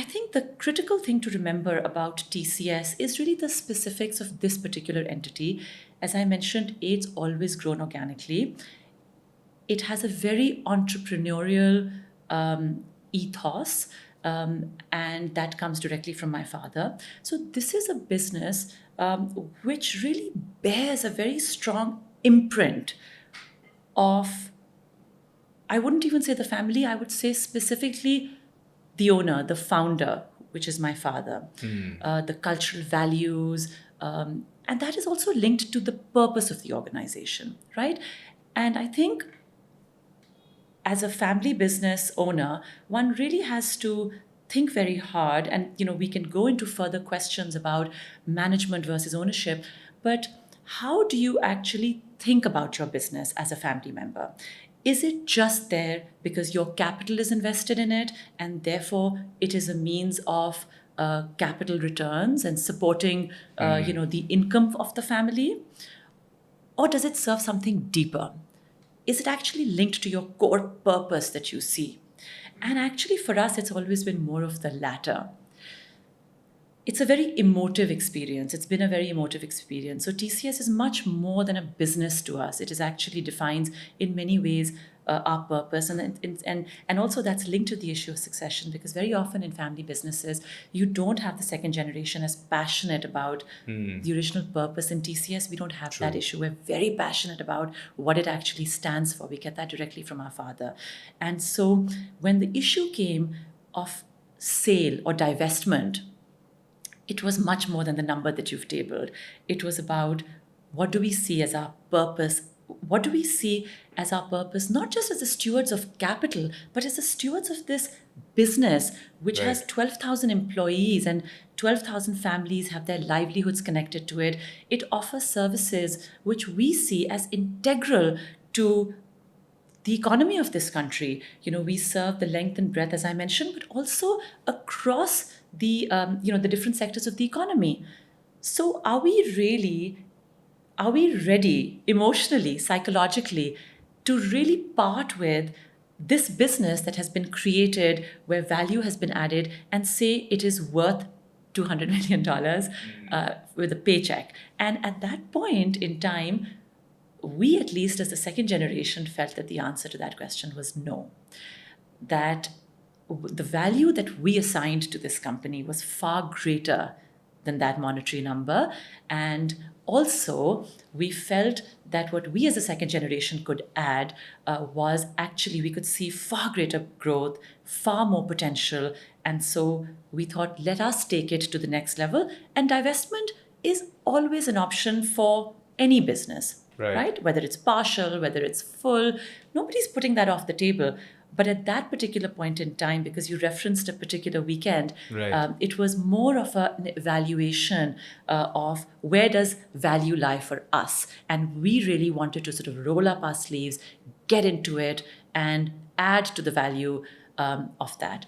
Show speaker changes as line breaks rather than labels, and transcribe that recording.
think the critical thing to remember about TCS is really the specifics of this particular entity. As I mentioned, it's always grown organically. It has a very entrepreneurial ethos, and that comes directly from my father. So this is a business which really bears a very strong imprint of, I wouldn't even say the family, I would say specifically the owner, the founder, which is my father, the cultural values, and that is also linked to the purpose of the organization, right? And I think as a family business owner, one really has to think very hard. And we can go into further questions about management versus ownership, but how do you actually think about your business as a family member? Is it just there because your capital is invested in it and therefore it is a means of capital returns and supporting the income of the family? Or does it serve something deeper? Is it actually linked to your core purpose that you see? And actually, for us, it's always been more of the latter. It's a very emotive experience. It's been a very emotive experience. So TCS is much more than a business to us. It is actually defines in many ways our purpose, and also that's linked to the issue of succession, because very often in family businesses you don't have the second generation as passionate about the original purpose. In TCS we don't have that issue. We're very passionate about what it actually stands for. We get that directly from our father. And so when the issue came of sale or divestment, it was much more than the number that you've tabled. It was about, what do we see as our purpose? What do we see as our purpose, not just as the stewards of capital, but as the stewards of this business, which has 12,000 employees and 12,000 families have their livelihoods connected to it. It offers services which we see as integral to the economy of this country. We serve the length and breadth, as I mentioned, but also across the the different sectors of the economy. So are we ready emotionally, psychologically, to really part with this business that has been created, where value has been added, and say it is worth $200 million with a paycheck? And at that point in time, we, at least as the second generation, felt that the answer to that question was no. That the value that we assigned to this company was far greater than that monetary number. And also, we felt that what we as a second generation could add was actually we could see far greater growth, far more potential. And so we thought, let us take it to the next level. And divestment is always an option for any business, right? Whether it's partial, whether it's full, nobody's putting that off the table. But at that particular point in time, because you referenced a particular weekend, it was more of an evaluation of where does value lie for us. And we really wanted to sort of roll up our sleeves, get into it, and add to the value of that.